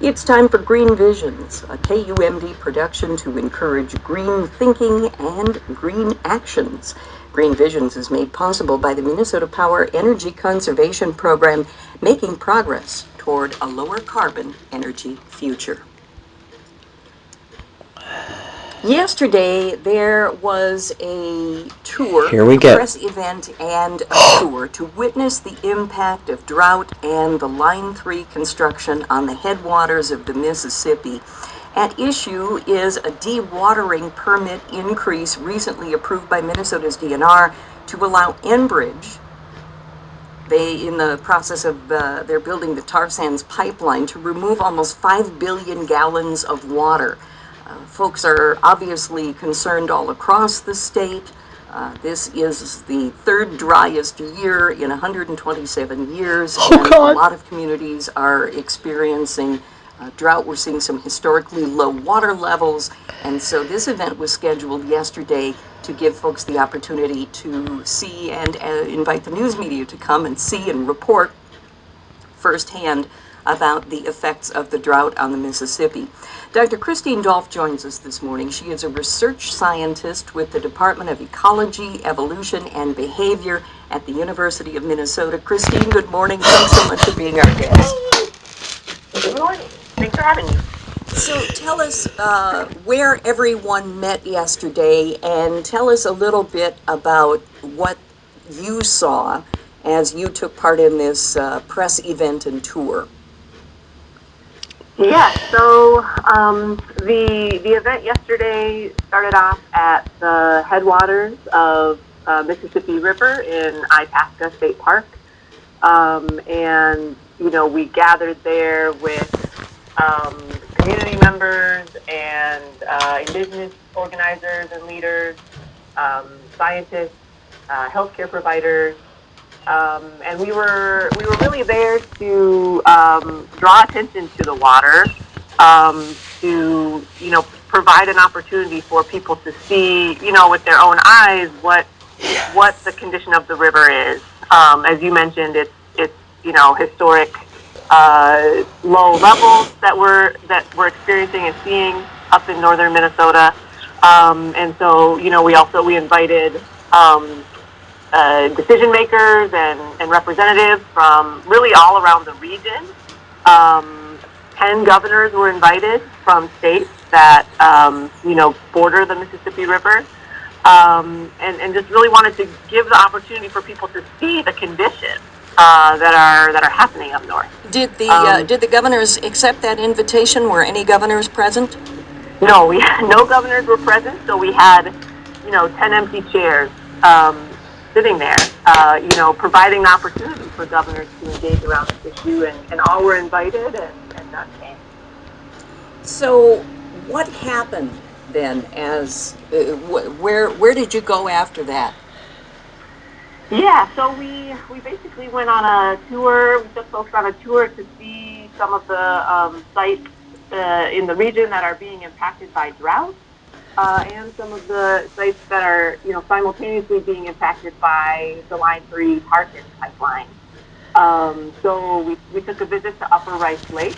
It's time for Green Visions, a KUMD production to encourage green thinking and green actions. Green Visions is made possible by the Minnesota Power Energy Conservation Program, making progress toward a lower carbon energy future. Yesterday, there was a tour, Here we a go. press event and a tour to witness the impact of drought and the Line 3 construction on the headwaters of the Mississippi. At issue is a dewatering permit increase recently approved by Minnesota's DNR to allow Enbridge, in the process of they're building the tar sands pipeline, to remove almost 5 billion gallons of water. Folks are obviously concerned all across the state. This is the third driest year in 127 years, and a lot of communities are experiencing drought. We're seeing some historically low water levels, and so this event was scheduled yesterday to give folks the opportunity to see and invite the news media to come and see and report firsthand about the effects of the drought on the Mississippi. Dr. Christy Dolph joins us this morning. She is a research scientist with the Department of Ecology, Evolution, and Behavior at the University of Minnesota. Christine, good morning. Thanks so much for being our guest. Good morning. Thanks for having me. So tell us where everyone met yesterday, and tell us a little bit about what you saw as you took part in this press event and tour. Yeah, so the event yesterday started off at the headwaters of Mississippi River in Itasca State Park. And, you know, we gathered there with community members and indigenous organizers and leaders, scientists, healthcare providers. And we were really there to draw attention to the water, to, you know, provide an opportunity for people to see, you know, with their own eyes what the condition of the river is. As you mentioned, it's you know, historic low levels that we're experiencing and seeing up in northern Minnesota. And so, you know, we invited decision makers and representatives from really all around the region. 10 governors were invited from states that, you know, border the Mississippi River. And just really wanted to give the opportunity for people to see the conditions that are happening up north. Did the governors accept that invitation? Were any governors present? No, no governors were present, so we had, you know, 10 empty chairs sitting there, you know, providing the opportunity for governors to engage around this issue, and all were invited, and none came. So what happened then? As where did you go after that? Yeah, so we basically went on a tour. We took folks on a tour to see some of the sites in the region that are being impacted by drought, and some of the sites that are, you know, simultaneously being impacted by the Line 3 tar sands pipeline. So we took a visit to Upper Rice Lake,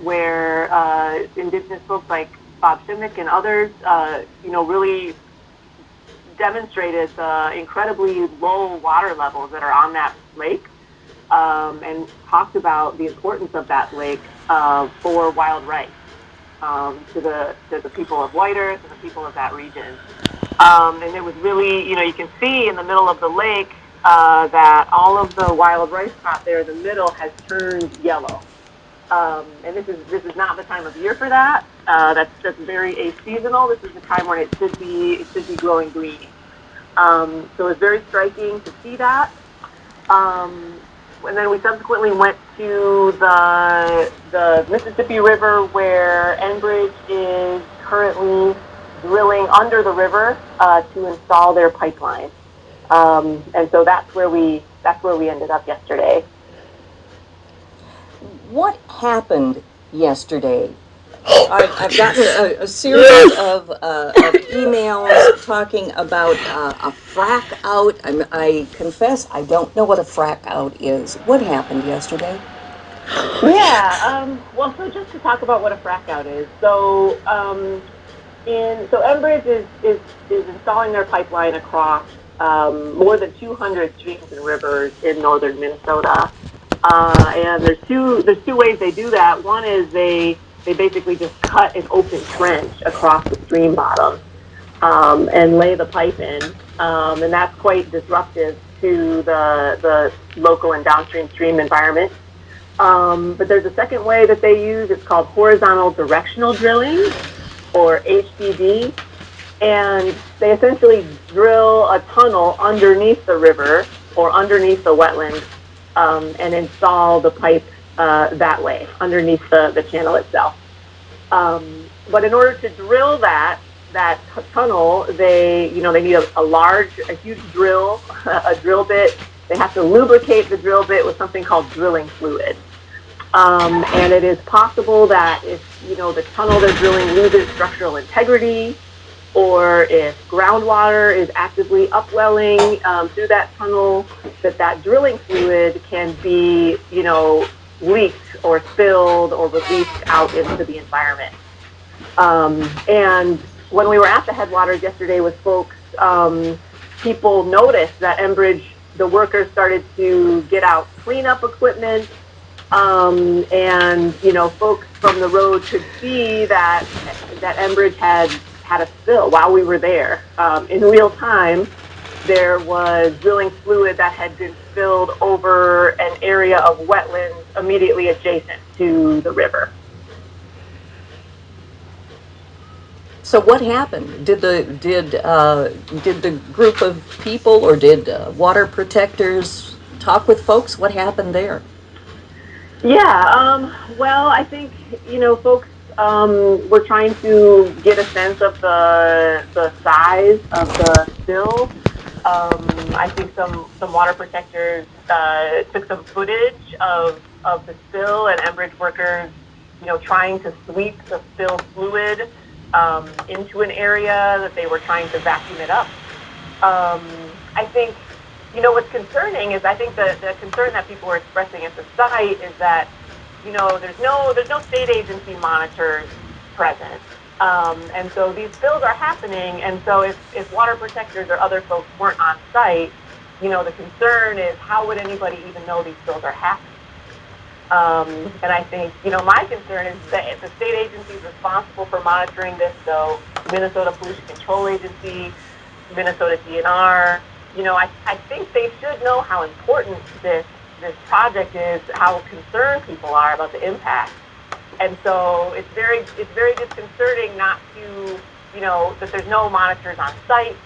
where indigenous folks like Bob Shimmick and others, you know, really demonstrated the incredibly low water levels that are on that lake, and talked about the importance of that lake for wild rice, to the people of White Earth and the people of that region. And it was really, you know, you can see in the middle of the lake that all of the wild rice crop there in the middle has turned yellow. And this is not the time of year for that. That's very aseasonal. This is the time when it should be growing green. So it's very striking to see that. And then we subsequently went to the Mississippi River, where Enbridge is currently drilling under the river to install their pipeline. And so that's where we ended up yesterday. What happened yesterday? I've gotten a series of emails talking about a Frac-out. I confess I don't know what a Frac-out is. What happened yesterday? Yeah, so just to talk about what a frac-out is. So Enbridge is installing their pipeline across more than 200 streams and rivers in northern Minnesota. And there's two ways they do that. One is they basically just cut an open trench across the stream bottom and lay the pipe in, and that's quite disruptive to the local and downstream stream environment. But there's a second way that they use. It's called horizontal directional drilling, or HDD, and they essentially drill a tunnel underneath the river or underneath the wetland and install the pipe that way underneath the channel itself. But in order to drill that tunnel, they need a huge drill, a drill bit. They have to lubricate the drill bit with something called drilling fluid. And it is possible that if the tunnel they're drilling loses structural integrity, or if groundwater is actively upwelling through that tunnel, that drilling fluid can be leaked or spilled or released out into the environment. And when we were at the headwaters yesterday with folks, people noticed that Enbridge, the workers started to get out cleanup equipment, and folks from the road could see that Enbridge had a spill while we were there. In real time, there was drilling fluid that had been spilled over an area of wetlands immediately adjacent to the river. So what happened? Did the group of people or did water protectors talk with folks? What happened there? Yeah, well, I think folks were trying to get a sense of the size of the spill. I think some water protectors took some footage of the spill and Enbridge workers, trying to sweep the spill fluid into an area that they were trying to vacuum it up. I think, what's concerning is I think the concern that people were expressing at the site is that, there's no state agency monitors present. And so these spills are happening. And so if water protectors or other folks weren't on site, the concern is how would anybody even know these spills are happening? And I think, my concern is that the state agencies responsible for monitoring this, so Minnesota Pollution Control Agency, Minnesota DNR, I think they should know how important this project is, how concerned people are about the impact. And so it's very disconcerting not to, that there's no monitors on site,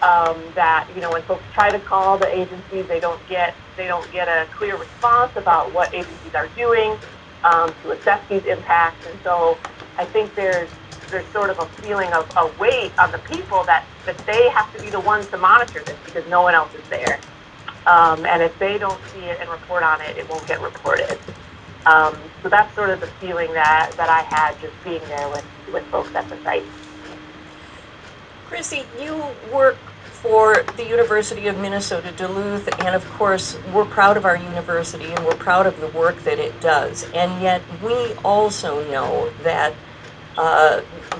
that, when folks try to call the agencies, they don't get a clear response about what agencies are doing to assess these impacts. And so I think there's sort of a feeling of a weight on the people that they have to be the ones to monitor this because no one else is there. And if they don't see it and report on it, it won't get reported. So that's sort of the feeling that I had just being there with folks at the site. Christy, you work for the University of Minnesota Duluth, and of course, we're proud of our university and we're proud of the work that it does. And yet, we also know that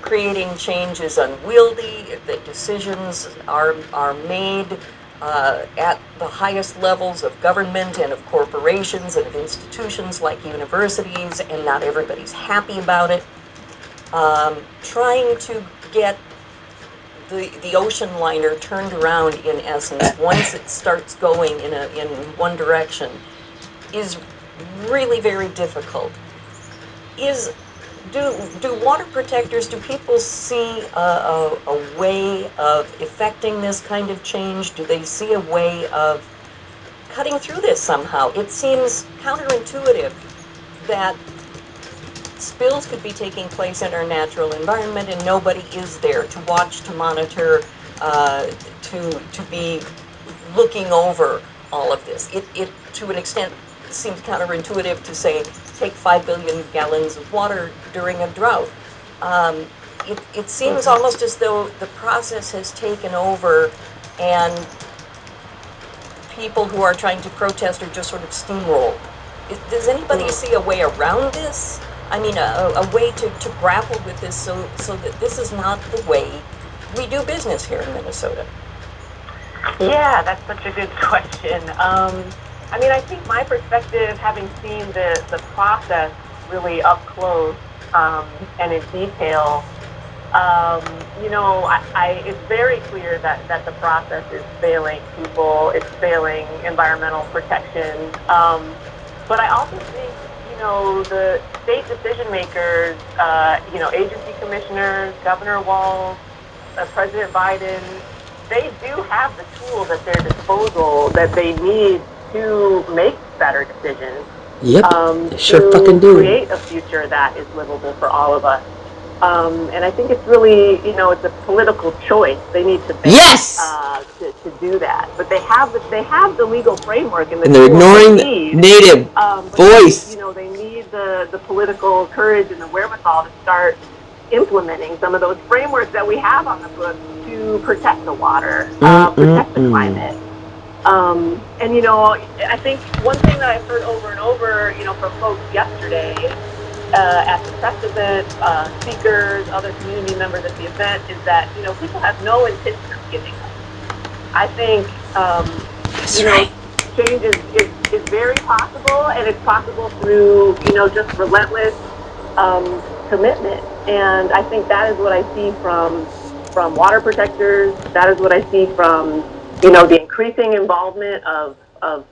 creating change is unwieldy, that decisions are made at the highest levels of government and of corporations and of institutions like universities, and not everybody's happy about it. Trying to get the ocean liner turned around, in essence, once it starts going in one direction, is really very difficult. Do water protectors, do people see a way of effecting this kind of change? Do they see a way of cutting through this somehow? It seems counterintuitive that spills could be taking place in our natural environment and nobody is there to watch, to monitor, to be looking over all of this. It to an extent seems counterintuitive to say take 5 billion gallons of water during a drought. It seems almost as though the process has taken over and people who are trying to protest are just sort of steamrolled. Does anybody see a way around this? I mean, a way to grapple with this so that this is not the way we do business here in Minnesota? Yeah, that's such a good question. I mean, I think my perspective, having seen the process really up close and in detail, it's very clear that the process is failing people, it's failing environmental protection. But I also think, the state decision makers, agency commissioners, Governor Walz, President Biden, they do have the tools at their disposal that they need to make better decisions. Yep, they sure fucking do. To create a future that is livable for all of us. And I think it's really, it's a political choice they need to make. Yes! To do that. But they have the legal framework and they're ignoring the native voice. They need the political courage and the wherewithal to start implementing some of those frameworks that we have on the books to protect the water, protect the climate. I think one thing that I've heard over and over, from folks yesterday at the press event, speakers, other community members at the event, is that, people have no intention of giving up. I think, change is very possible, and it's possible through, just relentless commitment. And I think that is what I see from water protectors. That is what I see from, the increasing involvement of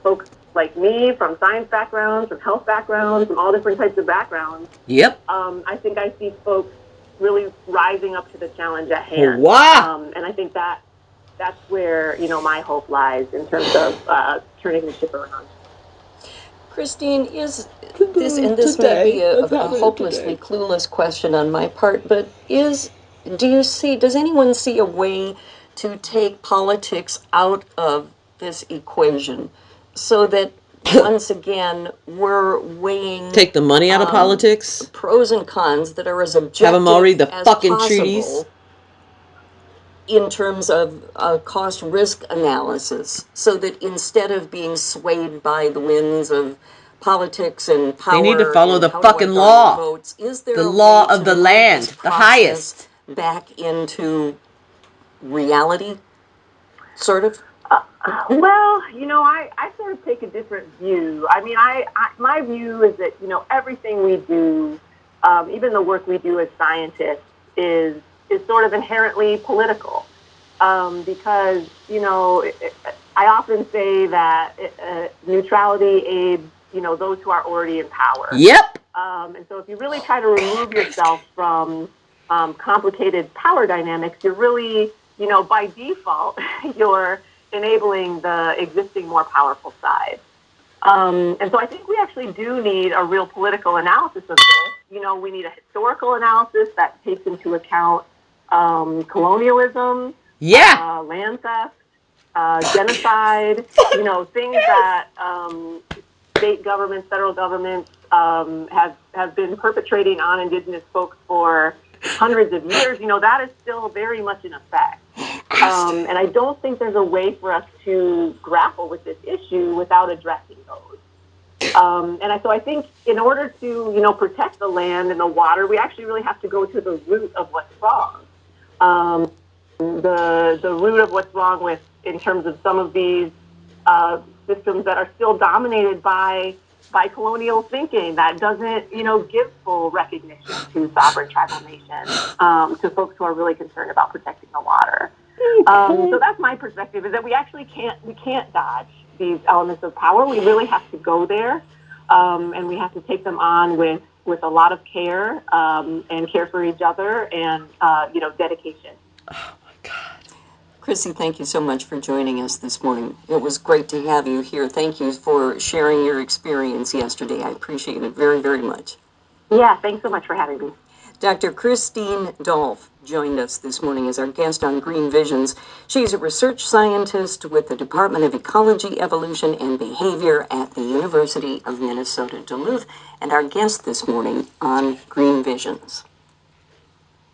folks like me, from science backgrounds, from health backgrounds, from all different types of backgrounds. Yep. I think I see folks really rising up to the challenge at hand. Wow. And I think that's where, my hope lies in terms of turning the ship around. Christine, is this, and this may be a hopelessly clueless question on my part, but does anyone see a way to take politics out of this equation so that once again we're weighing, take the money out of politics, pros and cons that are as objective have them all read the as fucking possible treaties in terms of cost-risk analysis, so that instead of being swayed by the winds of politics and power, they need to follow the fucking law. Votes, is there the a law way of to the move land, this the highest, back into reality, sort of? Well, I sort of take a different view. I mean, my view is that, everything we do, even the work we do as scientists, is sort of inherently political. Because, I often say that neutrality aids, those who are already in power. Yep. And so if you really try to remove yourself from complicated power dynamics, you're really, by default, you're enabling the existing more powerful side. And so I think we actually do need a real political analysis of this. We need a historical analysis that takes into account colonialism, land theft, genocide, things that state governments, federal governments have been perpetrating on Indigenous folks for hundreds of years. That is still very much in effect. And I don't think there's a way for us to grapple with this issue without addressing those. So I think in order to, protect the land and the water, we actually really have to go to the root of what's wrong. The root of what's wrong with, in terms of some of these systems that are still dominated by colonial thinking that doesn't, give full recognition to sovereign tribal nations, to folks who are really concerned about protecting the water. So that's my perspective, is that we actually can't dodge these elements of power. We really have to go there, and we have to take them on with a lot of care, and care for each other, and dedication. Oh my God. Christy, thank you so much for joining us this morning. It was great to have you here. Thank you for sharing your experience yesterday. I appreciate it very, very much. Yeah, thanks so much for having me. Dr. Christine Dolph joined us this morning as our guest on Green Visions. She's a research scientist with the Department of Ecology, Evolution, and Behavior at the University of Minnesota Duluth, and our guest this morning on Green Visions.